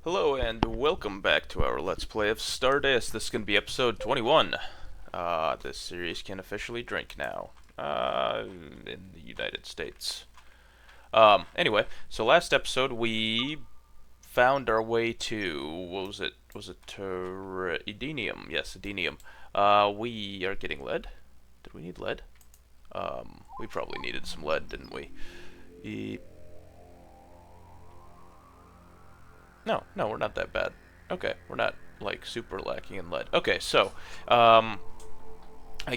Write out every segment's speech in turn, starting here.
Hello and welcome back to our Let's Play of Stardeus. This is going to be episode 21. This series can officially drink now. In the United States. Anyway, so last episode we found our way to, what was it? Was it Edenium? Yes, Edenium. We are getting lead? Did we need lead? We probably needed some lead, didn't we? No, we're not that bad. Okay, we're not, like, super lacking in lead. Okay, so, I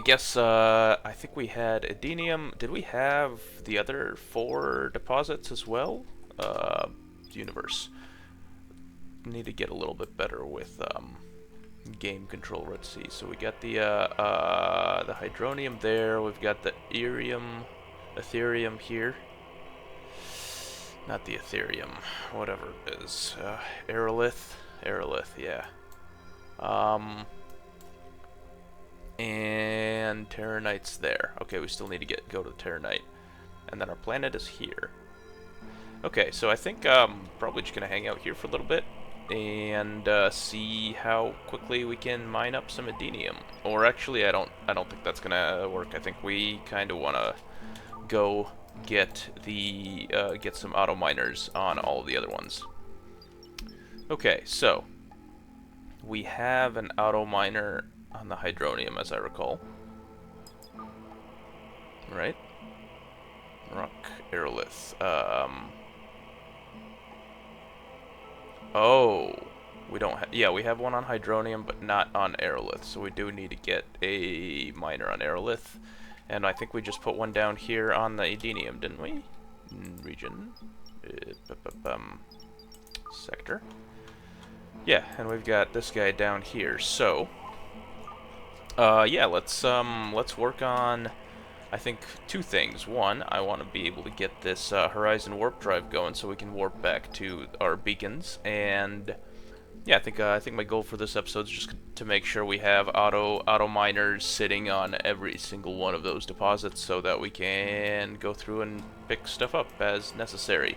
guess, I think we had Edenium. Did we have the other 4 deposits as well? Universe. Need to get a little bit better with, game control. Let's see. So we got the hydronium there. We've got the Ethereum here. Not the Ethereum, whatever it is. Aerolith, yeah. And Terranite's there. Okay, we still need to go to Terranite. And then our planet is here. Okay, so I think probably just gonna hang out here for a little bit and see how quickly we can mine up some Edenium. Or actually, I don't think that's gonna work. I think we kind of wanna go get some auto miners on all of the other ones. Okay, so we have an auto miner on the hydronium, as I recall. Right? Rock aerolith. Oh, we don't have. Yeah, we have one on hydronium, but not on aerolith. So we do need to get a miner on aerolith. And I think we just put one down here on the Edenium, didn't we? Region. Sector. Yeah, and we've got this guy down here. So, yeah, let's work on, I think, 2 things. One, I want to be able to get this Horizon warp drive going so we can warp back to our beacons. And yeah, I think my goal for this episode is just to make sure we have auto miners sitting on every single one of those deposits so that we can go through and pick stuff up as necessary.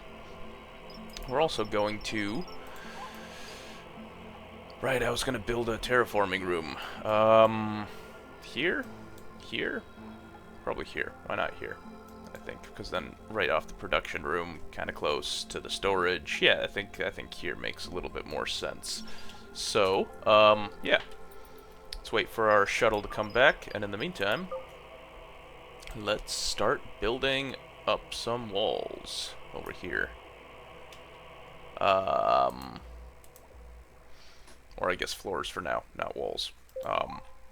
We're also going to... Right, I was going to build a terraforming room. Here? Here? Probably here. Why not here? I think, because then right off the production room, kind of close to the storage. Yeah, I think here makes a little bit more sense. So, yeah. Let's wait for our shuttle to come back, and in the meantime, let's start building up some walls over here. Or I guess floors for now, not walls.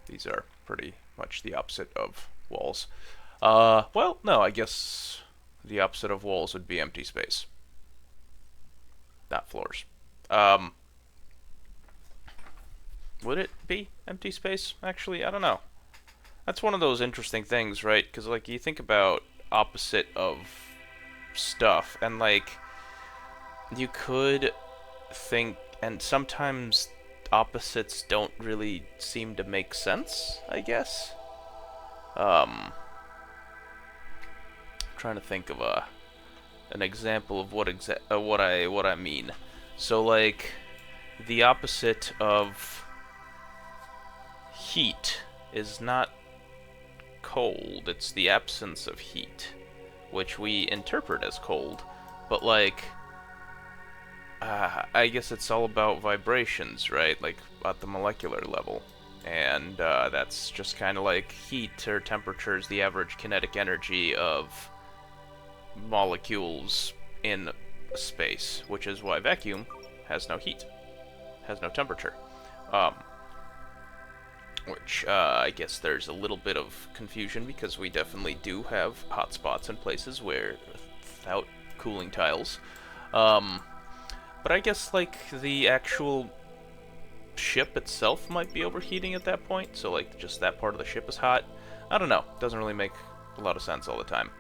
These are pretty much the opposite of walls. Well, no, I guess the opposite of walls would be empty space. Not floors. Would it be empty space? Actually, I don't know. That's one of those interesting things, right? Because, like, you think about opposite of stuff, and, like, you could think, and sometimes opposites don't really seem to make sense, I guess. Trying to think of an example of what I mean. So, like, the opposite of heat is not cold, it's the absence of heat, which we interpret as cold, but, like, I guess it's all about vibrations, right? Like, at the molecular level. And that's just kind of like heat or temperature is the average kinetic energy of molecules in space, which is why vacuum has no heat, has no temperature. Which I guess there's a little bit of confusion because we definitely do have hot spots in places where without cooling tiles. But I guess, like, the actual ship itself might be overheating at that point, so, like, just that part of the ship is hot. I don't know. Doesn't really make a lot of sense all the time.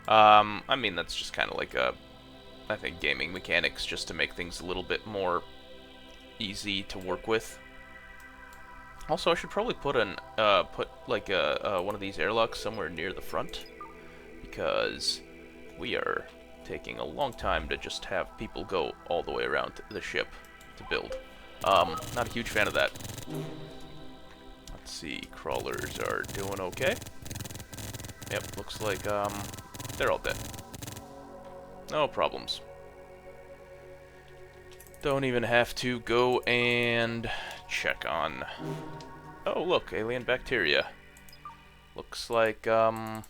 I mean, that's just kind of like I think gaming mechanics just to make things a little bit more easy to work with. Also, I should probably put like one of these airlocks somewhere near the front, because we are taking a long time to just have people go all the way around the ship. to build. Not a huge fan of that. Let's see, crawlers are doing okay. Yep, looks like, they're all dead. No problems. Don't even have to go and check on... Oh, look, alien bacteria. Looks like, what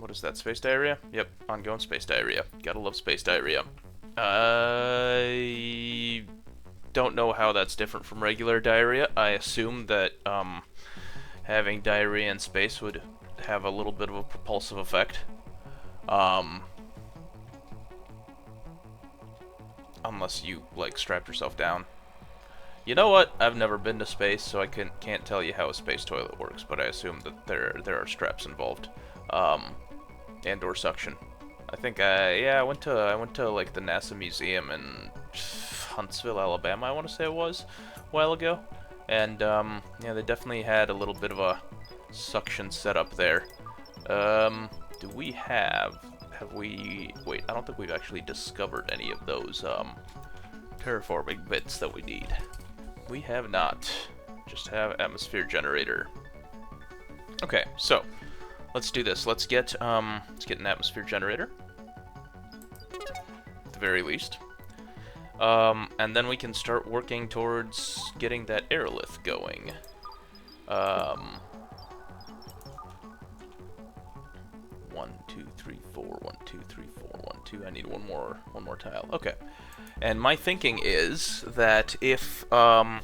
is that, space diarrhea? Yep, ongoing space diarrhea. Gotta love space diarrhea. I don't know how that's different from regular diarrhea. I assume that, having diarrhea in space would have a little bit of a propulsive effect. Unless you, like, strapped yourself down. You know what? I've never been to space, so I can't tell you how a space toilet works, but I assume that there are straps involved. And/or suction. I think I went to like the NASA museum in Huntsville, Alabama, I want to say it was, a while ago. And, yeah, they definitely had a little bit of a suction setup there. Do we have we... Wait, I don't think we've actually discovered any of those, terraforming bits that we need. We have not. Just have atmosphere generator. Okay, so let's do this. Let's get an atmosphere generator. At the very least. And then we can start working towards getting that aerolith going. 1, 2, 3, 4, 1, 2, 3, 4, 1, 2. I need one more tile. Okay. And my thinking is that if, I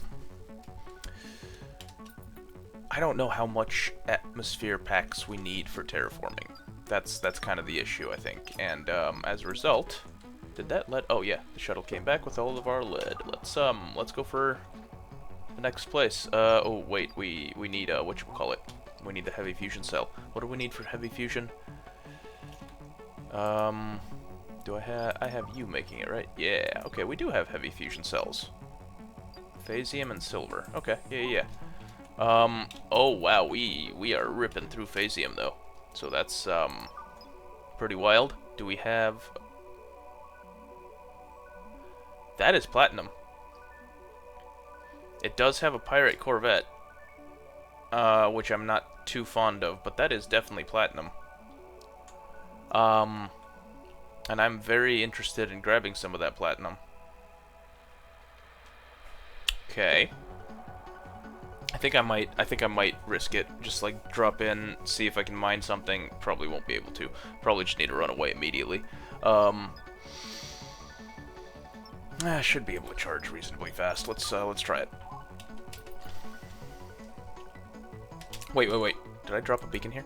don't know how much atmosphere packs we need for terraforming. That's kind of the issue, I think. And, as a result, did that lead... Oh, yeah, the shuttle came back with all of our lead. Let's go for the next place. Oh, wait, we need, whatchamacallit? We need the heavy fusion cell. What do we need for heavy fusion? Do I have you making it, right? Yeah, okay, we do have heavy fusion cells. Phasium and silver. Okay, yeah. Oh wow, we are ripping through phasium though. So that's, pretty wild. Do we have... That is platinum. It does have a pirate corvette, which I'm not too fond of, but that is definitely platinum. And I'm very interested in grabbing some of that platinum. Okay. I think I might risk it. Just like drop in, see if I can mine something. Probably won't be able to. Probably just need to run away immediately. I should be able to charge reasonably fast. Let's try it. Wait. Did I drop a beacon here?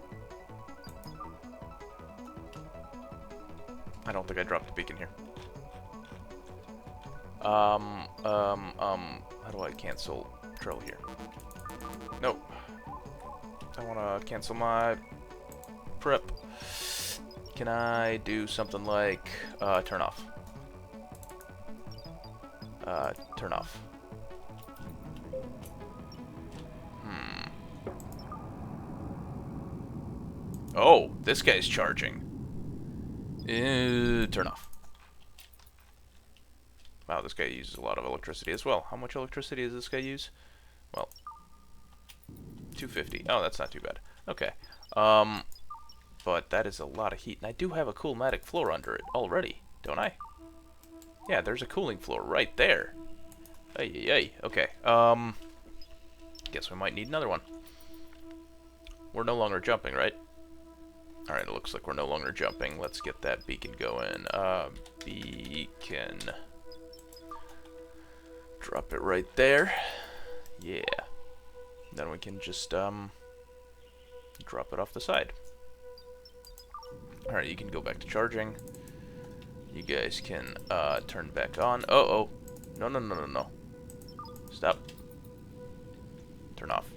I don't think I dropped a beacon here. How do I cancel drill here? Nope. I want to cancel my prep. Can I do something like, turn off? Turn off. Oh, this guy's charging. Turn off. Wow, this guy uses a lot of electricity as well. How much electricity does this guy use? Well, 250. Oh, that's not too bad. Okay. But that is a lot of heat. And I do have a coolmatic floor under it already, don't I? Yeah, there's a cooling floor right there. Ay. Okay. Guess we might need another one. We're no longer jumping, right? Alright, it looks like we're no longer jumping. Let's get that beacon going. Beacon. Drop it right there. Yeah. Then we can just, drop it off the side. Alright, you can go back to charging. You guys can, turn back on. Oh. No. Stop. Turn off.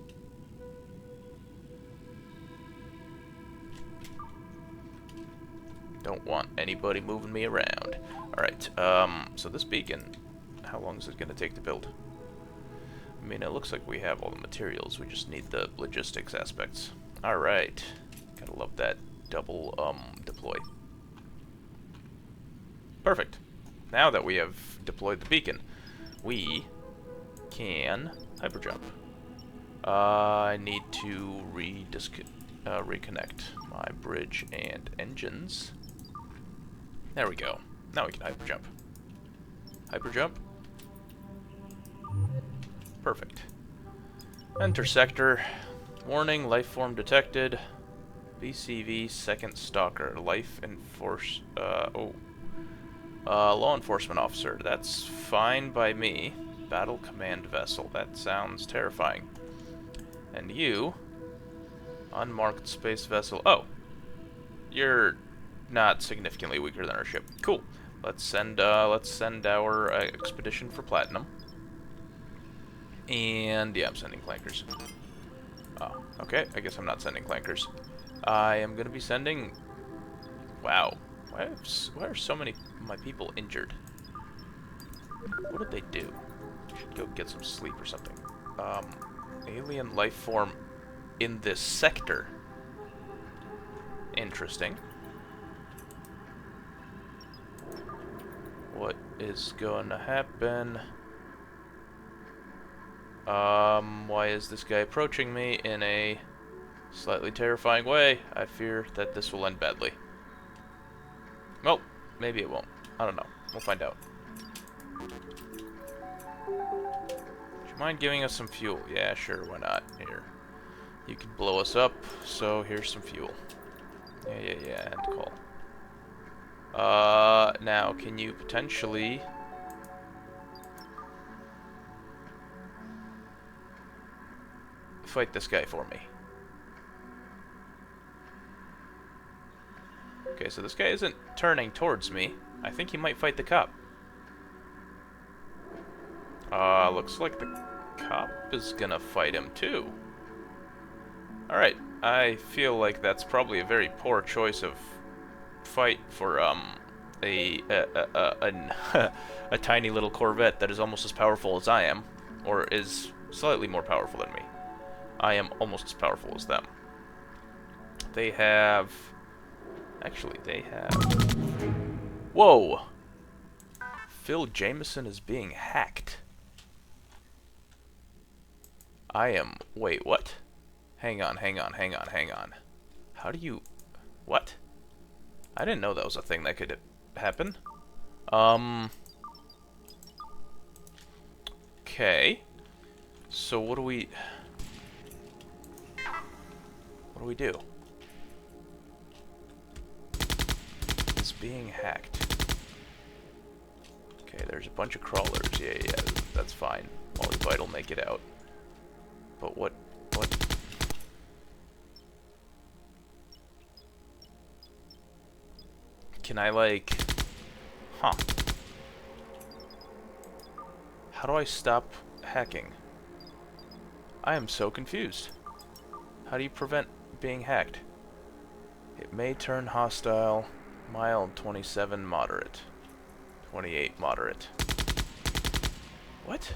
Don't want anybody moving me around. Alright, so this beacon, how long is it going to take to build? I mean, it looks like we have all the materials. We just need the logistics aspects. Alright. Gotta love that double, deploy. Perfect. Now that we have deployed the beacon, we can hyperjump. I need to reconnect my bridge and engines. There we go. Now we can hyperjump. Hyperjump. Perfect. Enter sector. Warning, life form detected. BCV second stalker. Law enforcement officer. That's fine by me. Battle command vessel. That sounds terrifying. And you, unmarked space vessel. Oh, you're not significantly weaker than our ship. Cool. Let's send our expedition for platinum. And yeah, I'm sending clankers. Oh, okay. I guess I'm not sending clankers. I am gonna be sending. Wow. Why are so many of my people injured? What did they do? I should go get some sleep or something. Alien life form in this sector. Interesting. What is going to happen? Why is this guy approaching me in a slightly terrifying way? I fear that this will end badly. Well, maybe it won't. I don't know. We'll find out. Would you mind giving us some fuel? Yeah, sure, why not? Here. You can blow us up, so here's some fuel. Yeah, end call. Now, can you potentially... fight this guy for me? Okay, so this guy isn't turning towards me. I think he might fight the cop. Looks like the cop is gonna fight him too. Alright, I feel like that's probably a very poor choice of fight for, a tiny little Corvette that is almost as powerful as I am, or is slightly more powerful than me. I am almost as powerful as them. They have... Actually, they have... Whoa! Phil Jameson is being hacked. I am... Wait, what? Hang on. How do you... What? I didn't know that was a thing that could happen. Okay. So what do we... What do we do? It's being hacked. Okay, there's a bunch of crawlers. Yeah, that's fine. Molly Vital make it out. But what? Can I, like... Huh. How do I stop hacking? I am so confused. How do you prevent being hacked? It may turn hostile. Mild 27 moderate. 28 moderate. What?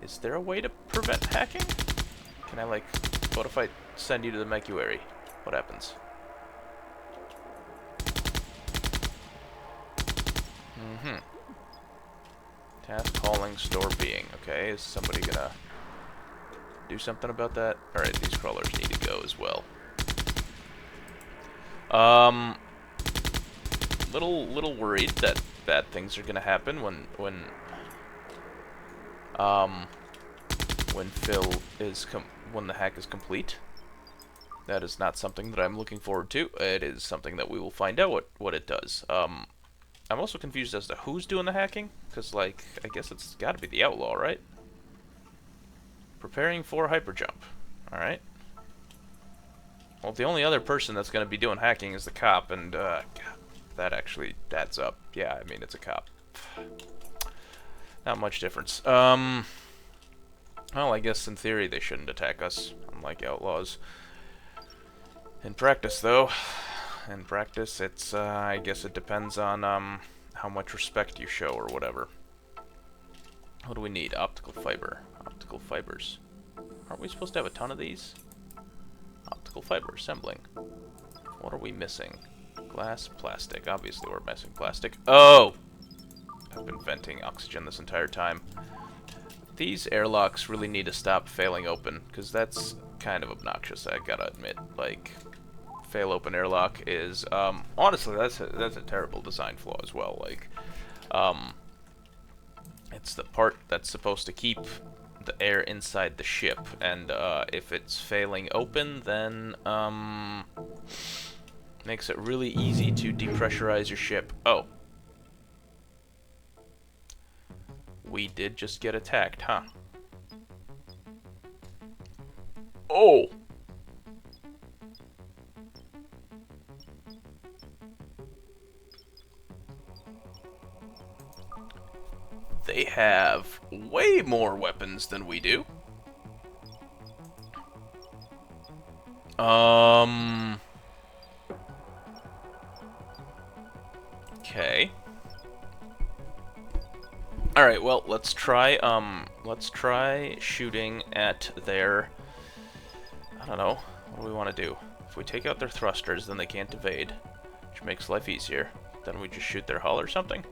Is there a way to prevent hacking? Can I, like... What if I send you to the Mecuary? What happens? Task calling store being. Okay, is somebody gonna do something about that? Alright, these crawlers need to go as well. Little worried that bad things are gonna happen when when the hack is complete. That is not something that I'm looking forward to. It is something that we will find out what it does. I'm also confused as to who's doing the hacking, because, like, I guess it's got to be the outlaw, right? Preparing for hyperjump. Alright. Well, the only other person that's going to be doing hacking is the cop, and, God, that actually adds up. Yeah, I mean, it's a cop. Not much difference. Well, I guess in theory they shouldn't attack us, unlike outlaws. In practice, though... In practice, it's, I guess it depends on, how much respect you show or whatever. What do we need? Optical fiber. Optical fibers. Aren't we supposed to have a ton of these? Optical fiber assembling. What are we missing? Glass, plastic. Obviously we're missing plastic. Oh! I've been venting oxygen this entire time. These airlocks really need to stop failing open, because that's kind of obnoxious, I gotta admit. Like, fail open airlock is, honestly, that's a terrible design flaw as well. Like, it's the part that's supposed to keep the air inside the ship, and if it's failing open, then makes it really easy to depressurize your ship. Oh. We did just get attacked, huh? Oh! They have way more weapons than we do. Okay. Alright, well, let's try shooting at their... I don't know, what do we want to do? If we take out their thrusters, then they can't evade, which makes life easier. Then we just shoot their hull or something?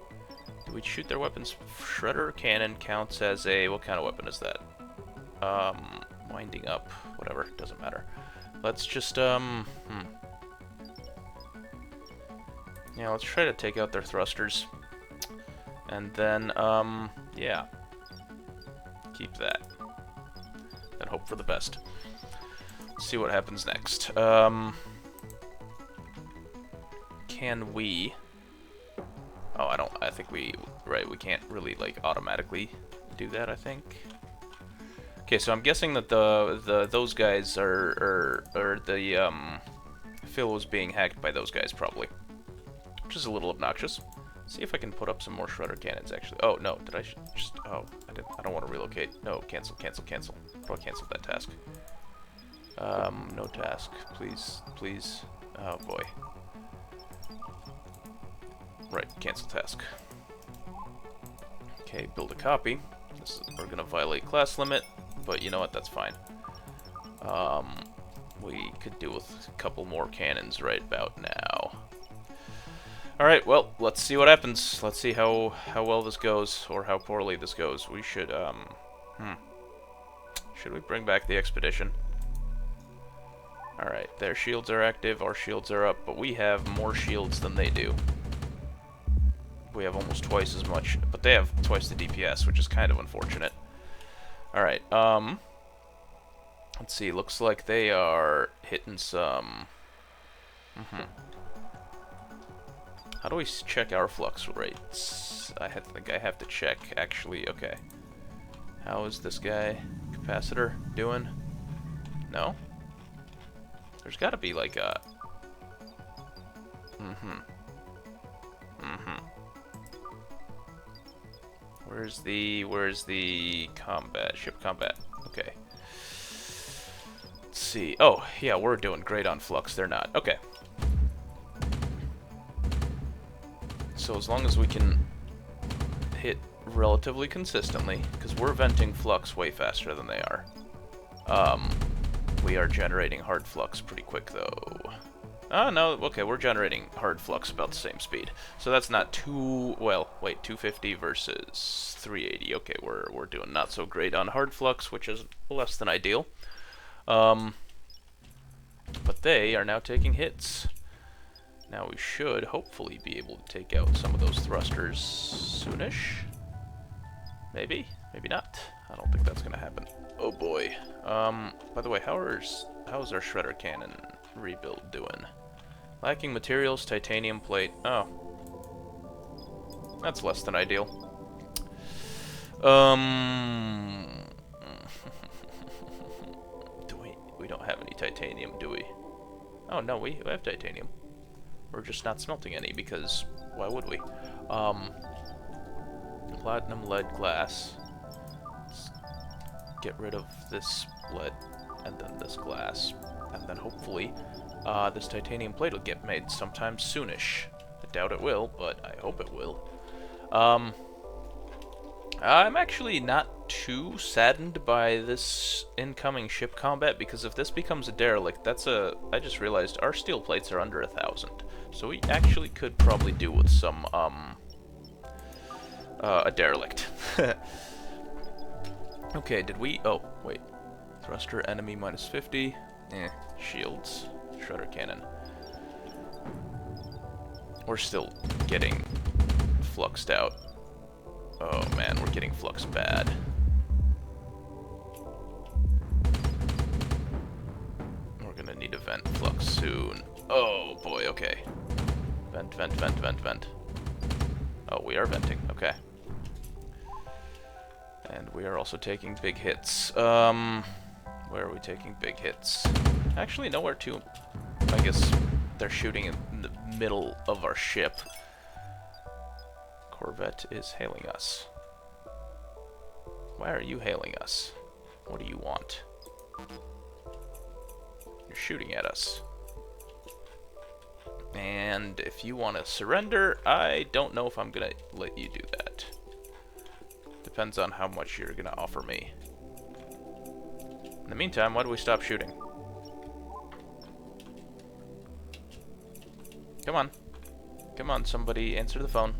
Do we shoot their weapons? Shredder cannon counts as a... what kind of weapon is that? Winding up. Whatever, doesn't matter. Let's just, Yeah, let's try to take out their thrusters. And then, yeah. Keep that. And hope for the best. Let's see what happens next. Can we... Oh, I think we can't really, like, automatically do that, I think. Okay, so I'm guessing that those guys are the, Phil was being hacked by those guys, probably. Which is a little obnoxious. See if I can put up some more shredder cannons, actually. Oh, no, did I just... Oh, I don't want to relocate. No, cancel. How do I cancel that task? No task. Please. Oh, boy. Right, cancel task. Okay, build a copy. We're gonna violate class limit, but you know what, that's fine. We could do with a couple more cannons right about now. Alright, well, let's see what happens. Let's see how well this goes, or how poorly this goes. We should, should we bring back the expedition? Alright, their shields are active, our shields are up, but we have more shields than they do. We have almost twice as much, but they have twice the DPS, which is kind of unfortunate. Alright, let's see, looks like they are hitting some... How do we check our flux rates? I think I have to check, actually. Okay. How is this guy, capacitor, doing? No? There's gotta be like a... Where's the combat, ship combat? Okay. Let's see. Oh, yeah, we're doing great on flux, they're not. Okay. So as long as we can hit relatively consistently, because we're venting flux way faster than they are. We are generating hard flux pretty quick, though. Oh, no, okay, we're generating hard flux about the same speed. So that's not too... Well, wait, 250 versus 380. Okay, we're doing not so great on hard flux, which is less than ideal. But they are now taking hits. Now we should hopefully be able to take out some of those thrusters soonish. Maybe, maybe not. I don't think that's gonna happen. Oh boy. By the way, how's our shredder cannon rebuild doing? Lacking materials, titanium plate. Oh. That's less than ideal. We don't have any titanium, do we? Oh no, we have titanium. We're just not smelting any, because why would we? Platinum, lead, glass. Let's get rid of this lead, and then this glass. And then hopefully, this titanium plate will get made sometime soonish. I doubt it will, but I hope it will. I'm actually not too saddened by this incoming ship combat, because if this becomes a derelict, I just realized our steel plates are under 1,000. So we actually could probably do with some, a derelict. Okay, did we... Oh, wait. Thruster enemy minus 50. Shields. Shredder cannon. We're still getting fluxed out. Oh man, we're getting fluxed bad. We're gonna need a vent flux soon. Oh boy, okay. Vent, vent, vent, vent, vent. Oh, we are venting, okay. And we are also taking big hits. Where are we taking big hits? Actually, nowhere to. I guess they're shooting in the middle of our ship. Corvette is hailing us. Why are you hailing us? What do you want? You're shooting at us. And if you want to surrender, I don't know if I'm gonna let you do that. Depends on how much you're gonna offer me. In the meantime, why do we stop shooting? Come on. Come on, somebody answer the phone.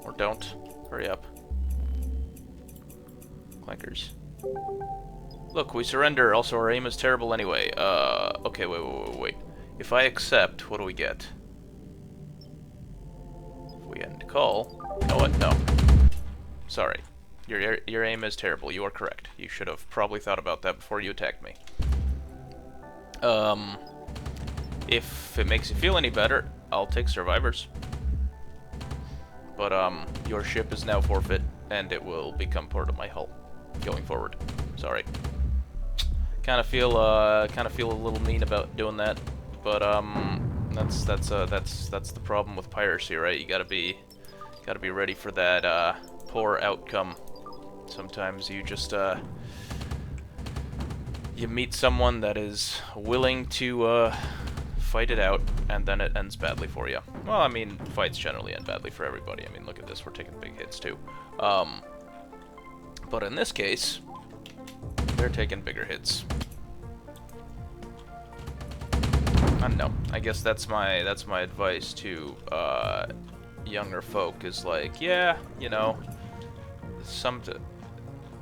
Or don't. Hurry up. Clankers. Look, we surrender. Also, our aim is terrible anyway. Okay, wait. If I accept, what do we get? If we end call... You know what? No. Sorry. Your aim is terrible. You are correct. You should have probably thought about that before you attacked me. If it makes you feel any better, I'll take survivors. But, your ship is now forfeit, and it will become part of my hull going forward. Sorry. Kind of feel a little mean about doing that, but, that's the problem with piracy, right? You gotta be ready for that, poor outcome. Sometimes you just, you meet someone that is willing to, fight it out, and then it ends badly for you. Well, I mean, fights generally end badly for everybody. I mean, look at this, we're taking big hits too. But in this case, they're taking bigger hits. I don't know. I guess that's my advice to younger folk is like, yeah, you know,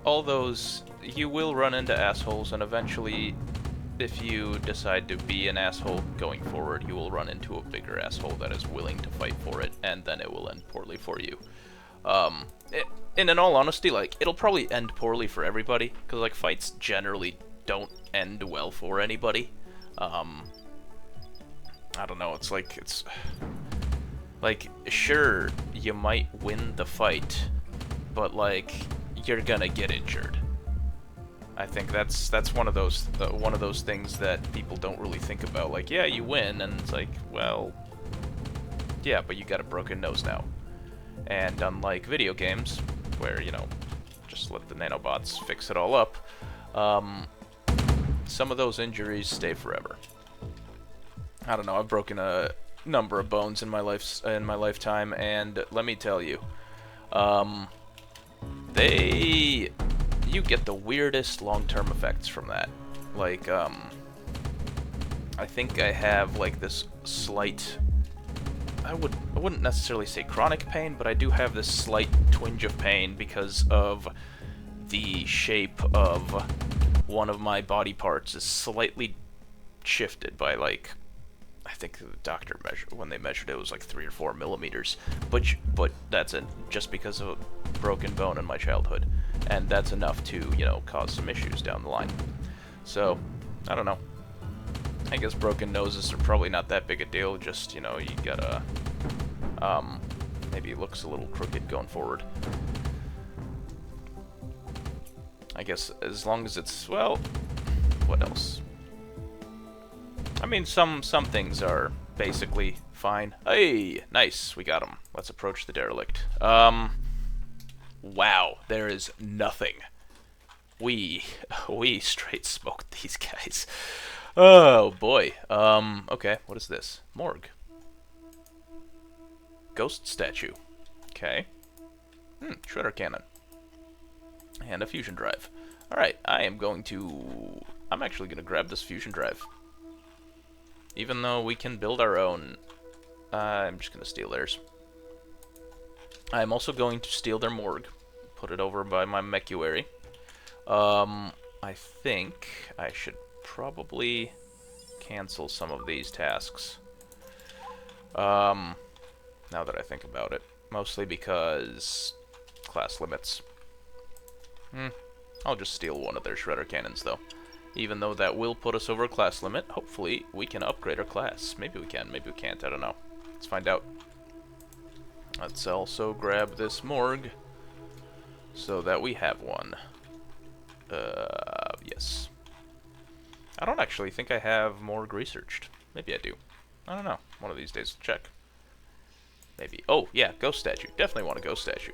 all those, you will run into assholes, and eventually, if you decide to be an asshole going forward, you will run into a bigger asshole that is willing to fight for it, and then it will end poorly for you. And in all honesty, like, it'll probably end poorly for everybody, because, like, fights generally don't end well for anybody. I don't know, it's like, sure, you might win the fight, but, like, you're gonna get injured. I think that's one of those things that people don't really think about. Like, yeah, you win, and it's like, well, yeah, but you got a broken nose now. And unlike video games, where, you know, just let the nanobots fix it all up, some of those injuries stay forever. I don't know. I've broken a number of bones in my lifetime, and let me tell you, you get the weirdest long-term effects from that. Like, I think I have, like, this slight, I wouldn't necessarily say chronic pain, but I do have this slight twinge of pain because of the shape of one of my body parts is slightly shifted by, like, I think the doctor measured, when they measured it, was like 3 or 4 millimeters. But that's just because of a broken bone in my childhood. And that's enough to, you know, cause some issues down the line. So, I don't know. I guess broken noses are probably not that big a deal, just, you know, you gotta, maybe it looks a little crooked going forward. I guess as long as it's, well, what else? I mean, some things are basically fine. Hey, nice, we got him. Let's approach the derelict. Wow, there is nothing. We straight smoked these guys. Oh boy. Okay, what is this? Morgue. Ghost statue. Okay. Shredder cannon. And a fusion drive. Alright, I'm actually gonna grab this fusion drive. Even though we can build our own, I'm just gonna steal theirs. I'm also going to steal their morgue, put it over by my mecuary. I think I should probably cancel some of these tasks. Now that I think about it. Mostly because class limits. I'll just steal one of their shredder cannons, though. Even though that will put us over a class limit, hopefully we can upgrade our class. Maybe we can, maybe we can't, I don't know. Let's find out. Let's also grab this morgue so that we have one. Yes. I don't actually think I have morgue researched. Maybe I do. I don't know. One of these days, check. Maybe. Oh, yeah, ghost statue. Definitely want a ghost statue.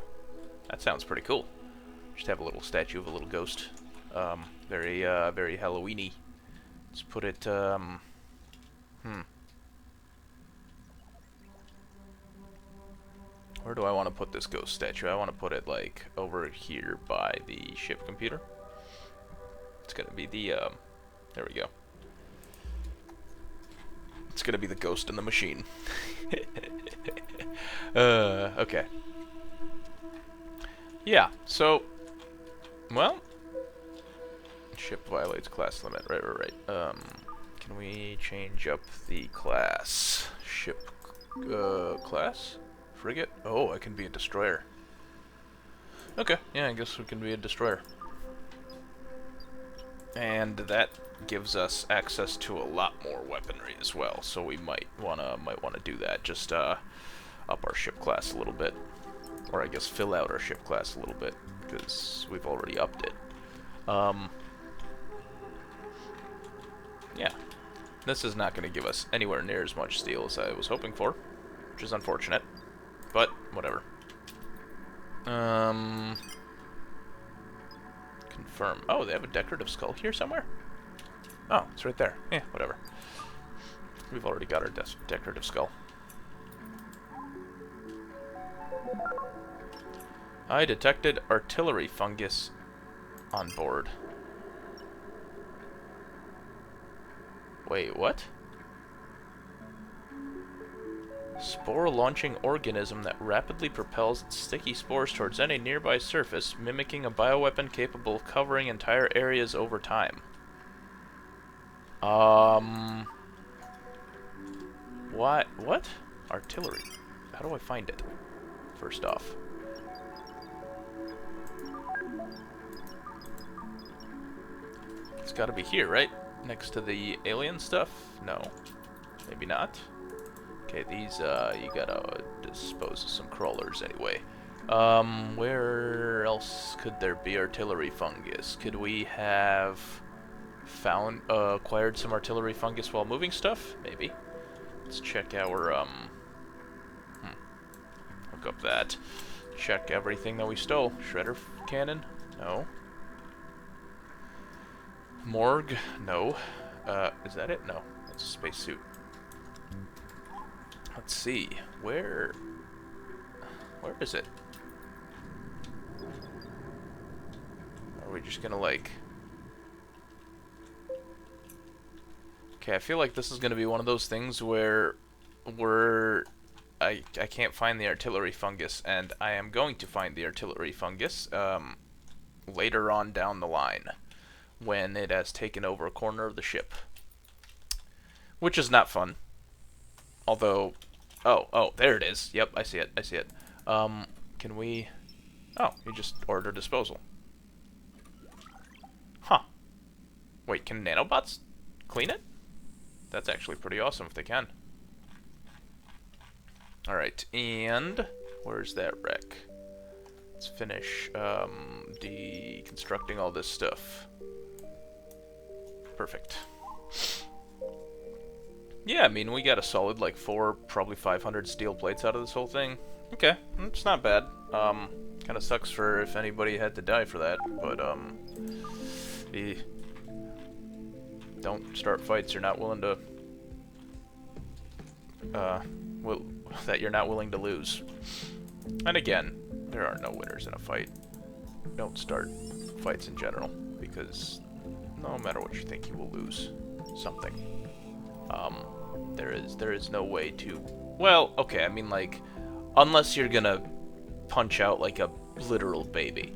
That sounds pretty cool. Just have a little statue of a little ghost. Very Halloween-y. Let's put it, Where do I want to put this ghost statue? I want to put it, like, over here by the ship computer. It's gonna be the, there we go. It's gonna be the ghost in the machine. Okay. Yeah, so, well, ship violates class limit, right. Can we change up the class? Ship, class? Frigate? Oh, I can be a destroyer. Okay, yeah, I guess we can be a destroyer. And that gives us access to a lot more weaponry as well, so we might wanna do that. Just up our ship class a little bit, or I guess fill out our ship class a little bit because we've already upped it. Yeah, this is not going to give us anywhere near as much steel as I was hoping for, which is unfortunate, but whatever. Confirm. Oh, they have a decorative skull here somewhere? Oh, it's right there. Yeah, whatever. We've already got our decorative skull. I detected artillery fungus on board. Wait, what? Spore-launching organism that rapidly propels its sticky spores towards any nearby surface, mimicking a bioweapon capable of covering entire areas over time. What? Artillery. How do I find it? First off. It's gotta be here, right? Next to the alien stuff? No. Maybe not. Okay, these, you gotta dispose of some crawlers anyway. Where else could there be artillery fungus? Could we have acquired some artillery fungus while moving stuff? Maybe. Let's check our, hook up that. Check everything that we stole. Shredder cannon? No. Morgue? No. Is that it? No. That's a spacesuit. Let's see. Where is it? Are we just gonna, like... Okay, I feel like this is gonna be one of those things where I can't find the artillery fungus, and I am going to find the artillery fungus later on down the line when it has taken over a corner of the ship, which is not fun. Although, oh, there it is. Yep, I see it. Can we? Oh, you just order disposal. Huh. Wait, can nanobots clean it? That's actually pretty awesome if they can. Alright, and where's that wreck? Let's finish deconstructing all this stuff. Perfect. Yeah, I mean, we got a solid, like, 4, probably 500 steel plates out of this whole thing. Okay, it's not bad. Kind of sucks for if anybody had to die for that, but, don't start fights you're not willing to, that you're not willing to lose. And again, there are no winners in a fight. Don't start fights in general, because no matter what you think, you will lose something. There is no way to... Well, okay, I mean, like, unless you're gonna punch out like a literal baby,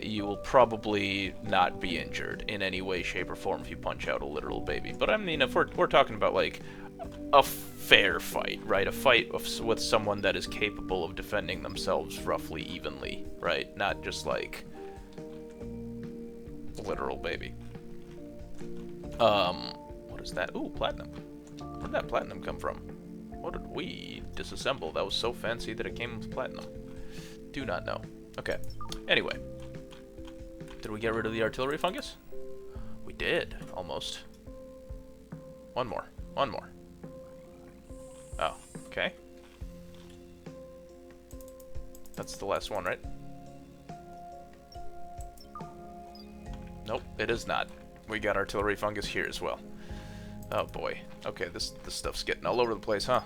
you will probably not be injured in any way, shape, or form if you punch out a literal baby. But I mean, if we're talking about like a fair fight, right? A fight with someone that is capable of defending themselves roughly evenly, right? Not just like a literal baby. What is that? Ooh, platinum. Where'd that platinum come from? What did we disassemble? That was so fancy that it came with platinum. Do not know. Okay. Anyway. Did we get rid of the artillery fungus? We did, almost. One more. One more. Oh, okay. That's the last one, right? Nope, it is not. We got artillery fungus here as well. Oh boy. Okay, this stuff's getting all over the place, huh?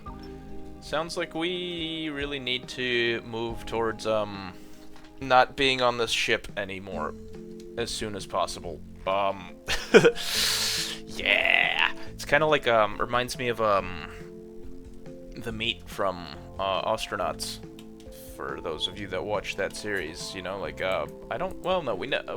Sounds like we really need to move towards not being on this ship anymore as soon as possible. Yeah. It's kind of like reminds me of the meat from Astronauts. For those of you that watch that series, you know, like,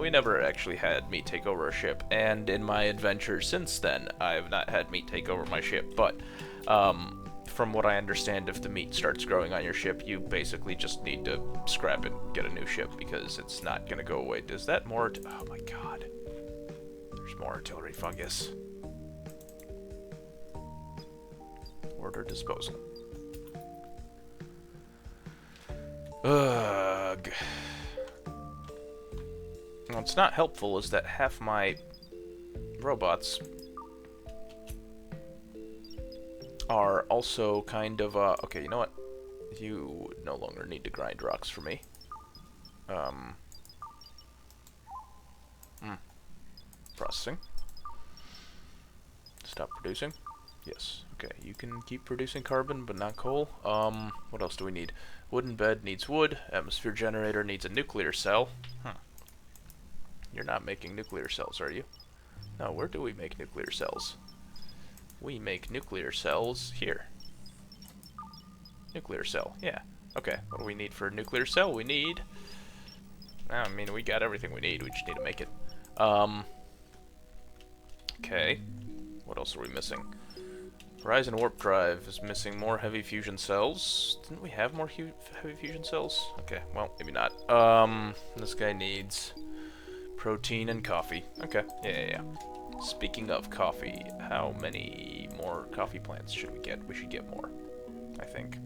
we never actually had meat take over a ship, and in my adventures since then, I've not had meat take over my ship, but, from what I understand, if the meat starts growing on your ship, you basically just need to scrap it, get a new ship, because it's not gonna go away. Is that more? Oh my god. There's more artillery fungus. Order disposal. Ugh. What's not helpful is that half my robots are also kind of, okay, you know what? You no longer need to grind rocks for me. Processing. Stop producing. Yes. Okay, you can keep producing carbon, but not coal. What else do we need? Wooden bed needs wood. Atmosphere generator needs a nuclear cell. Huh. You're not making nuclear cells, are you? No, where do we make nuclear cells? We make nuclear cells here. Nuclear cell, yeah. Okay, what do we need for a nuclear cell? We need... I mean, we got everything we need. We just need to make it. Okay. What else are we missing? Horizon warp drive is missing more heavy fusion cells. Didn't we have more heavy fusion cells? Okay, well, maybe not. This guy needs protein and coffee. Okay, yeah. Speaking of coffee, how many more coffee plants should we get? We should get more, I think.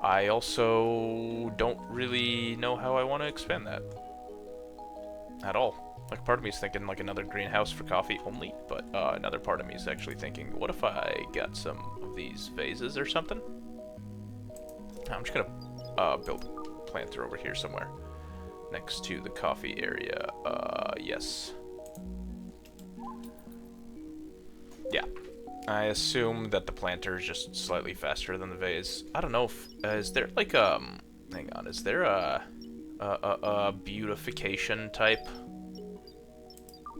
I also don't really know how I want to expand that at all. Like, part of me is thinking, like, another greenhouse for coffee only, but another part of me is actually thinking, what if I got some of these vases or something? I'm just gonna build a planter over here somewhere, next to the coffee area. Yes. Yeah. I assume that the planter is just slightly faster than the vase. I don't know if, is there, like, hang on, is there a beautification type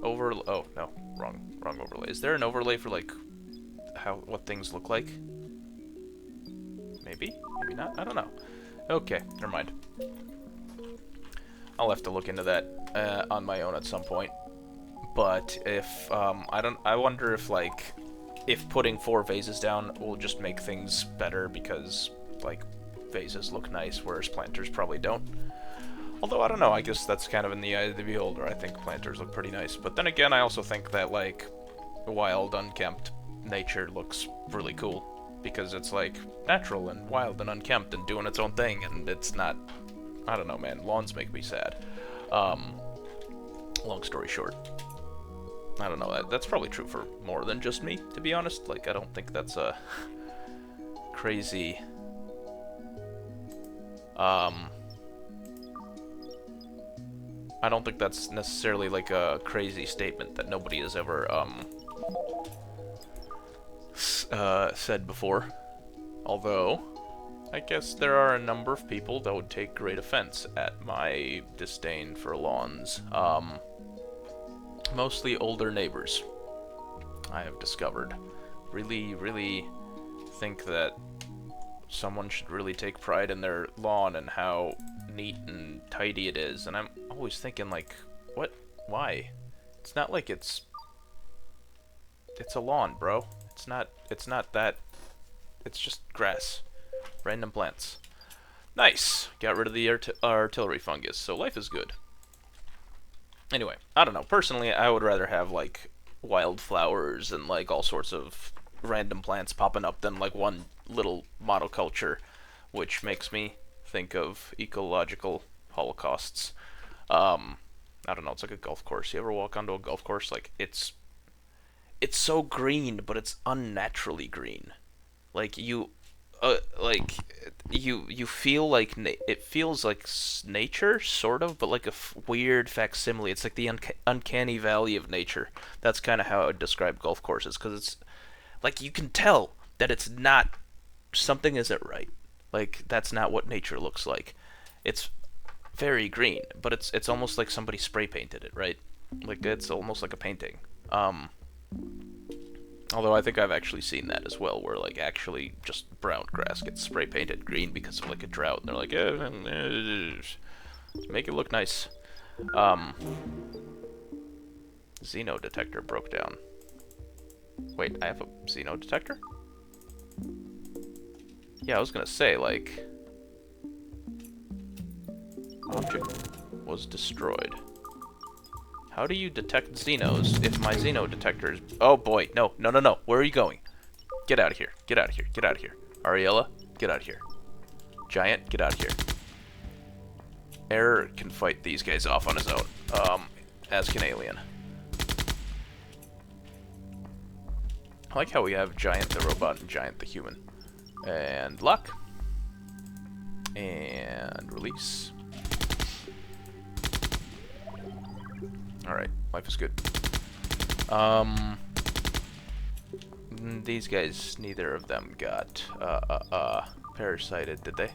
over? Oh no, wrong overlay. Is there an overlay for like what things look like? Maybe not. I don't know. Okay, never mind. I'll have to look into that on my own at some point. But if I wonder if like if putting 4 vases down will just make things better because like vases look nice, whereas planters probably don't. Although, I don't know, I guess that's kind of in the eye of the beholder. I think planters look pretty nice. But then again, I also think that, like, wild, unkempt nature looks really cool. Because it's, like, natural and wild and unkempt and doing its own thing. And it's not... I don't know, man. Lawns make me sad. Long story short. I don't know. That's probably true for more than just me, to be honest. Like, I don't think that's a crazy... I don't think that's necessarily like a crazy statement that nobody has ever said before. Although, I guess there are a number of people that would take great offense at my disdain for lawns. Mostly older neighbors, I have discovered. Really think that someone should really take pride in their lawn and how neat and tidy it is. And I'm always thinking, like, what? Why? It's not like it's a lawn, bro. It's not that. It's just grass. Random plants. Nice. Got rid of the artillery fungus, so life is good. Anyway, I don't know. Personally, I would rather have, like, wildflowers and, like, all sorts of random plants popping up than, like, one little monoculture, which makes me think of ecological holocausts. I don't know. It's like a golf course. You ever walk onto a golf course? Like, it's so green, but it's unnaturally green. Like, you feel like it feels like nature, sort of, but like a weird facsimile. It's like the uncanny valley of nature. That's kind of how I would describe golf courses, because it's like you can tell that it's not, something isn't right. Like, that's not what nature looks like. It's very green, but it's almost like somebody spray painted it, right? Like, it's almost like a painting. Although I think I've actually seen that as well, where, like, actually just brown grass gets spray painted green because of, like, a drought, and they're like, make it look nice. Xeno detector broke down. Wait, I have a Xeno detector? Yeah, I was gonna say, like, object was destroyed. How do you detect Xenos if my Xeno detector is... Oh boy, no. Where are you going? Get out of here. Get out of here. Get out of here. Ariella, get out of here. Giant, get out of here. Error can fight these guys off on his own. As can Alien. I like how we have Giant the robot and Giant the human. And lock. And release. Alright, life is good. These guys, neither of them got, parasited, did they?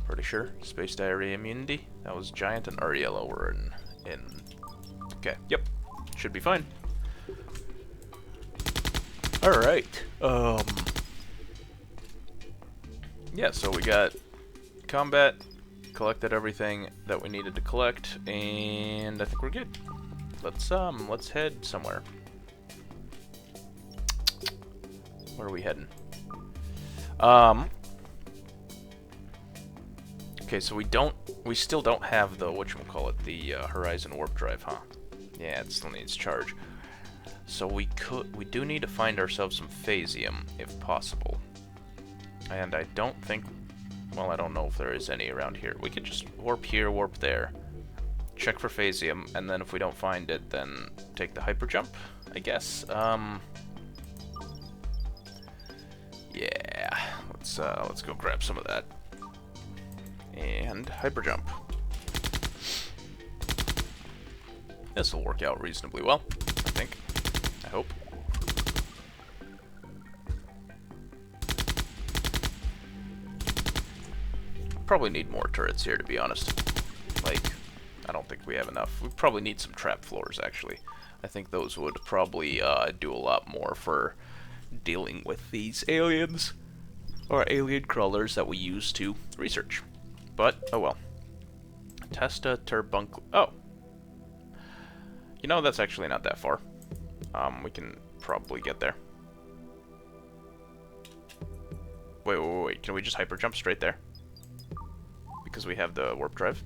Pretty sure. Space diarrhea immunity. That was Giant and Ariella were in... Okay, yep. Should be fine. Alright, yeah, so we got combat, collected everything that we needed to collect, and I think we're good. Let's head somewhere. Where are we heading? Okay, so we still don't have the, whatchamacallit, the Horizon warp drive, huh? Yeah, it still needs charge. So we do need to find ourselves some phasium, if possible. And I don't think, well, I don't know if there is any around here. We could just warp here, warp there, check for phasium, and then if we don't find it, then take the hyper jump, I guess. Yeah, let's go grab some of that. And hyper jump. This will work out reasonably well, I think. I hope. Probably need more turrets here, to be honest. Like, I don't think we have enough. We probably need some trap floors, actually. I think those would probably do a lot more for dealing with these aliens, or alien crawlers that we use to research. But, oh well. Testa turbuncle... Oh! You know, that's actually not that far. We can probably get there. Wait. Can we just hyper jump straight there? Because we have the warp drive.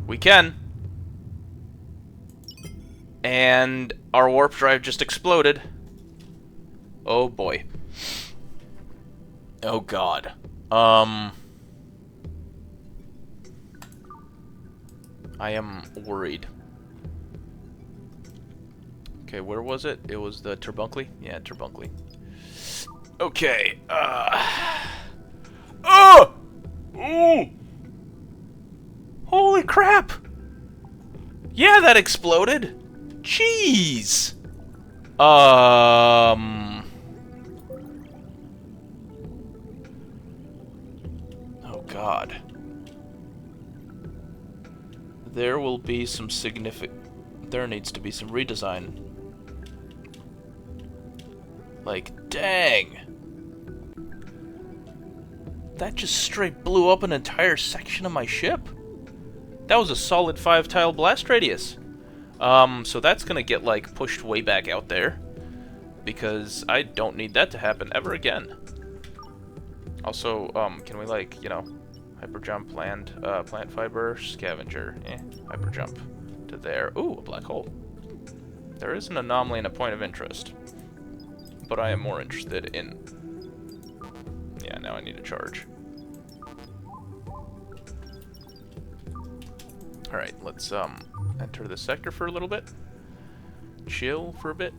We can! And our warp drive just exploded. Oh boy. Oh god. I am worried. Okay, where was it? It was the turbuncly? Yeah, turbuncly. Okay, Oh! Ooh! Holy crap! Yeah, that exploded! Jeez! Oh god. There will be some there needs to be some redesign. Like, dang! That just straight blew up an entire section of my ship. That was a solid 5-tile blast radius. So that's gonna get, like, pushed way back out there. Because I don't need that to happen ever again. Also, can we, like, you know, hyper jump, land, plant fiber, scavenger, hyper jump to there. Ooh, a black hole. There is an anomaly and a point of interest. But I am more interested in... Yeah, now I need a charge. Alright, let's, enter the sector for a little bit. Chill for a bit.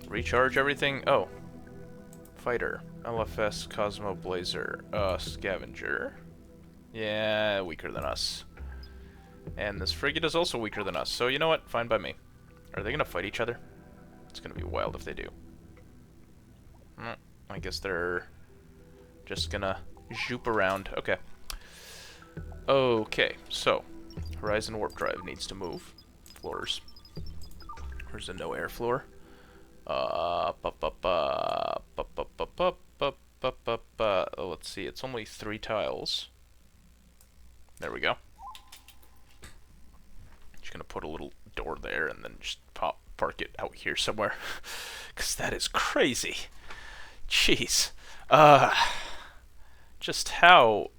Recharge everything. Oh. Fighter. LFS, Cosmo Blazer. Scavenger. Yeah, weaker than us. And this frigate is also weaker than us. So, you know what? Fine by me. Are they gonna fight each other? It's gonna be wild if they do. I guess they're just gonna zoop around. Okay. Okay, so Horizon Warp Drive needs to move. Floors. Where's the no air floor? Let's see, it's only 3 tiles. There we go. Just gonna put a little door there and then just park it out here somewhere. Cause that is crazy. Jeez. Just how...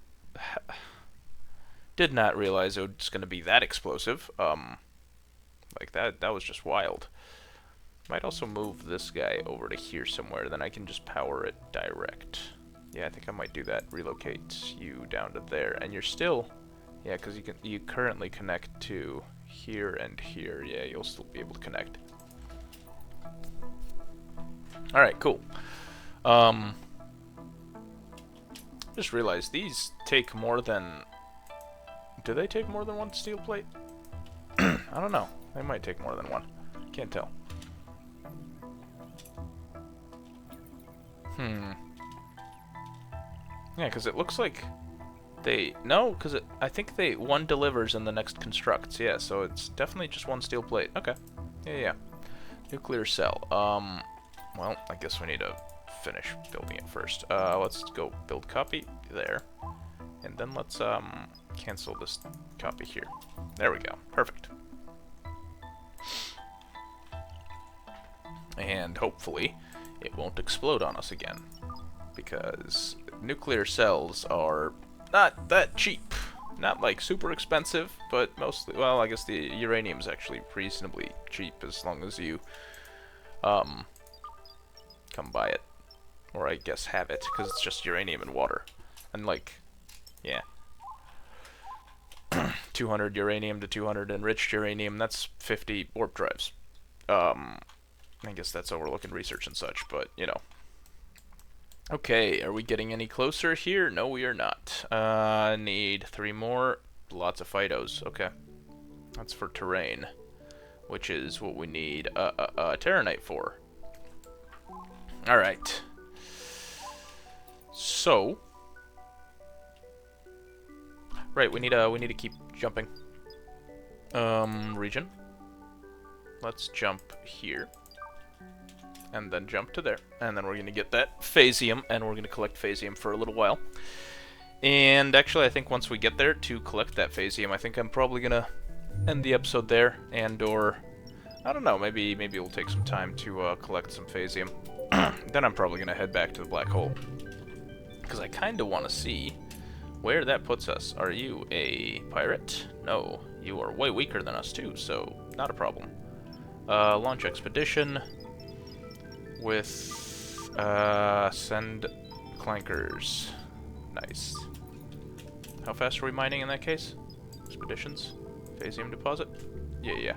Did not realize it was gonna be that explosive. Like that was just wild. Might also move this guy over to here somewhere, then I can just power it direct. Yeah, I think I might do that. Relocate you down to there, and you're still... Yeah, because you currently connect to here and here. Yeah, you'll still be able to connect. Alright, cool. Just realized these take more than... Do they take more than 1 steel plate? I don't know. They might take more than 1. Can't tell. Yeah, because it looks like they... No, because I think one delivers and the next constructs. Yeah, so it's definitely just 1 steel plate. Okay. Yeah. Nuclear cell. Well, I guess we need to finish building it first. Let's go build copy there. And then let's, cancel this copy here. There we go. Perfect. And hopefully it won't explode on us again. Because nuclear cells are not that cheap. Not like super expensive, but mostly, well, I guess the uranium's actually reasonably cheap as long as you come by it. Or I guess have it, because it's just uranium and water. And like, yeah. 200 uranium to 200 enriched uranium, that's 50 warp drives. I guess that's overlooking research and such, but, you know. Okay, are we getting any closer here? No, we are not. Need 3 more. Lots of phytos. Okay. That's for terrain, which is what we need Terranite for. Alright. So... Right, we need to keep jumping. Region. Let's jump here. And then jump to there. And then we're going to get that phasium, and we're going to collect phasium for a little while. And actually, I think once we get there to collect that phasium, I think I'm probably going to end the episode there, and or... I don't know, maybe we'll take some time to collect some phasium. Then I'm probably going to head back to the black hole. Because I kind of want to see where that puts us. Are you a pirate? No, you are way weaker than us too, so not a problem. Launch expedition with send clankers. Nice. How fast are we mining in that case? Expeditions? Phasium deposit? Yeah.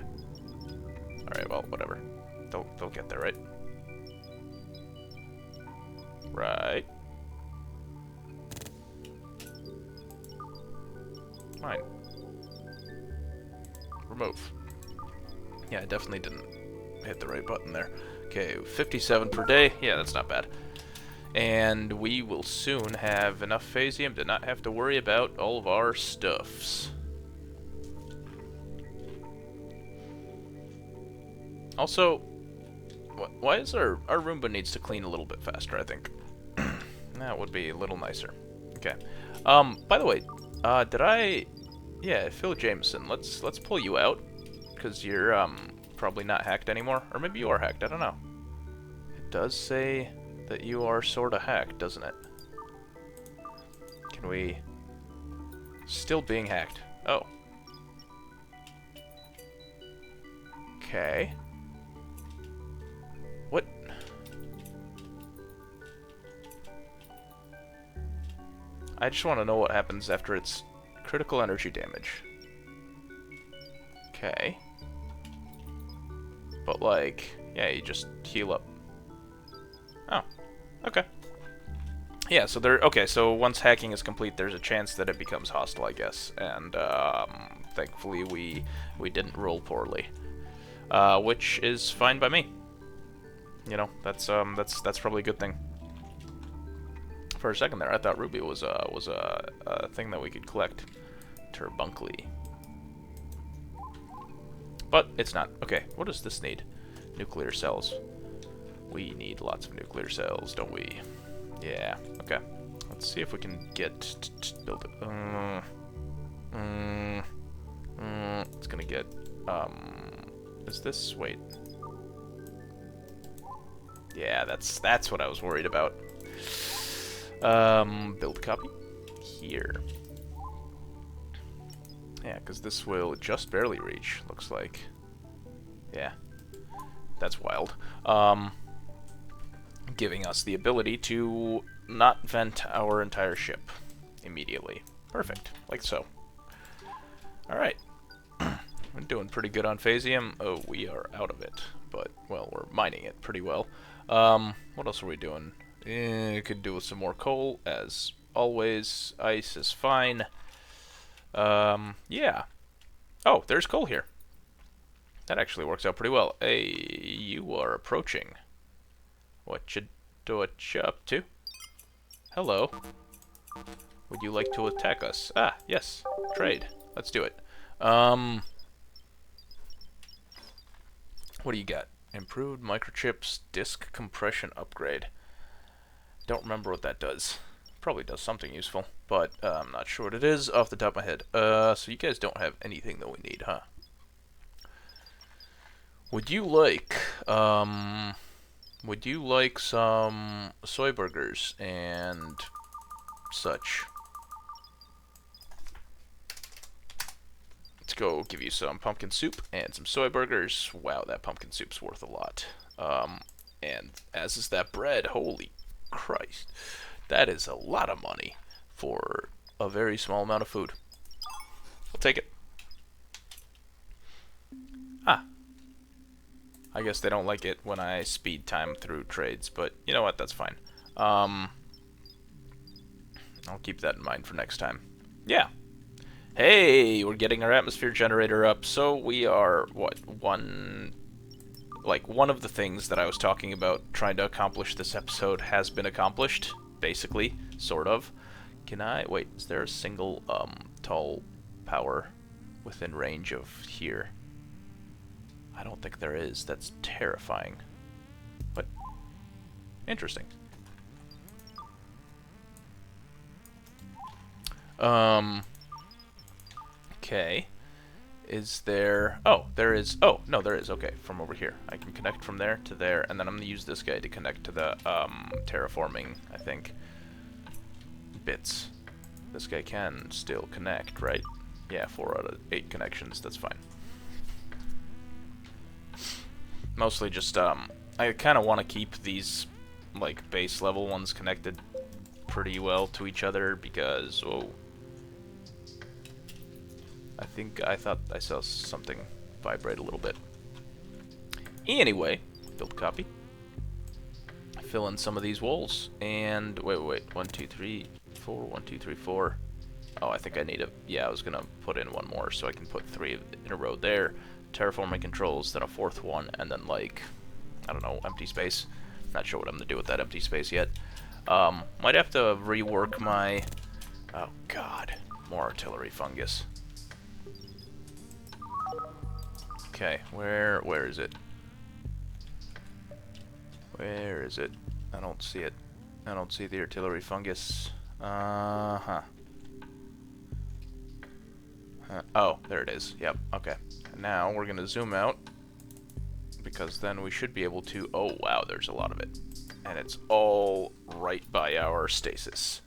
Alright, well, whatever. They'll get there, right? Right. Mine. Remove. Yeah, I definitely didn't hit the right button there. Okay, 57 per day. Yeah, that's not bad. And we will soon have enough phasium to not have to worry about all of our stuffs. Also, Why is our Roomba needs to clean a little bit faster, I think. That would be a little nicer. Okay. By the way, did I... Yeah, Phil Jameson, let's pull you out. Because you're, probably not hacked anymore. Or maybe you are hacked, I don't know. It does say that you are sorta hacked, doesn't it? Can we... Still being hacked. Oh. Okay. What? I just want to know what happens after it's critical energy damage. Okay. But like, yeah, you just heal up. Oh. Okay. Yeah, so okay, so once hacking is complete, there's a chance that it becomes hostile, I guess. And thankfully we didn't roll poorly. Which is fine by me. You know, that's probably a good thing. For a second there, I thought Ruby was a thing that we could collect turbunkly. But it's not. Okay, what does this need? Nuclear cells. We need lots of nuclear cells, don't we? Yeah, okay. Let's see if we can build it. It's gonna get, is this, wait. Yeah, that's what I was worried about. Build copy. Here. Yeah, because this will just barely reach, looks like. Yeah. That's wild. Giving us the ability to not vent our entire ship immediately. Perfect. Like so. Alright. We're doing pretty good on phasium. Oh, we are out of it. But, well, we're mining it pretty well. What else are we doing? Could do with some more coal, as always. Ice is fine. Yeah. Oh, there's coal here. That actually works out pretty well. Hey, you are approaching. What you up to? Hello. Would you like to attack us? Ah, yes. Trade. Let's do it. What do you got? Improved microchips disk compression upgrade. Don't remember what that does. Probably does something useful, but I'm not sure what it is off the top of my head. So you guys don't have anything that we need, huh? Would you like some soy burgers and such? Let's go give you some pumpkin soup and some soy burgers. Wow, that pumpkin soup's worth a lot. And as is that bread. Holy Christ. That is a lot of money for a very small amount of food. I'll take it. Ah. I guess they don't like it when I speed time through trades, but you know what? That's fine. I'll keep that in mind for next time. Yeah. Hey, we're getting our atmosphere generator up, so we are, what, one of the things that I was talking about trying to accomplish this episode has been accomplished, basically, sort of. Can I, wait, is there a single, tall power within range of here? I don't think there is. That's terrifying. But, interesting. Okay. Is there... Oh, there is... Oh, no, there is. Okay, from over here. I can connect from there to there, and then I'm going to use this guy to connect to the, terraforming, I think, bits. This guy can still connect, right? Yeah, 4 out of 8 connections. That's fine. Mostly just, I kind of want to keep these, like, base level ones connected pretty well to each other because, oh, I thought I saw something vibrate a little bit. Anyway, build copy. Fill in some of these walls, and, wait, 1, 2, 3, 4, 1, 2, 3, 4. Oh, I think I need yeah, I was gonna put in one more so I can put 3 in a row there. Terraforming controls, then a 4th one, and then, like, I don't know, empty space. Not sure what I'm gonna do with that empty space yet. Might have to rework my... Oh, God. More artillery fungus. Okay, where is it? Where is it? I don't see it. I don't see the artillery fungus. Uh-huh. Oh, there it is. Yep, okay. Now we're gonna zoom out, because then we should be able to... Oh, wow, there's a lot of it. And it's all right by our stasis.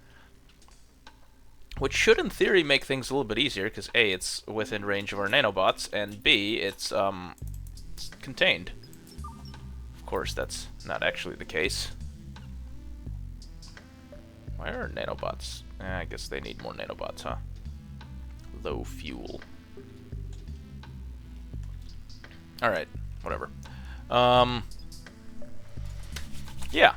Which should, in theory, make things a little bit easier, because A, it's within range of our nanobots, and B, it's contained. Of course, that's not actually the case. Why are nanobots? I guess they need more nanobots, huh? Low fuel. Alright, whatever. Yeah.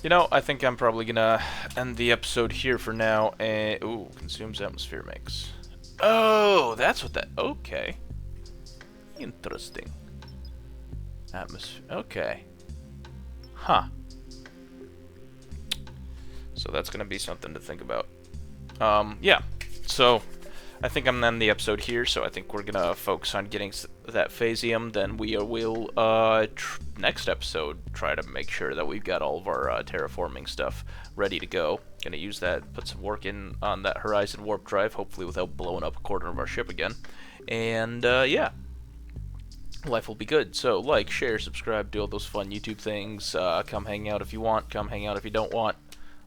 You know, I think I'm probably gonna end the episode here for now. And ooh, consumes atmosphere mix. Oh, that's what that... Okay. Interesting. Atmosphere... Okay. Huh. So that's gonna be something to think about. Yeah. So, I think I'm gonna end the episode here, so I think we're gonna focus on getting that phasium. Then we will, next episode, try to make sure that we've got all of our terraforming stuff ready to go. Gonna use that, put some work in on that Horizon warp drive, hopefully without blowing up a quarter of our ship again. And, yeah. Life will be good. So, like, share, subscribe, do all those fun YouTube things. Come hang out if you want, come hang out if you don't want.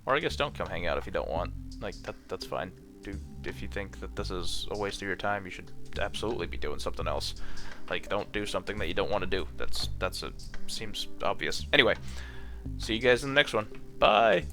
Or I guess don't come hang out if you don't want. Like, that's fine. If you think that this is a waste of your time, you should absolutely be doing something else. Like, don't do something that you don't want to do. Seems obvious. Anyway, see you guys in the next one. Bye!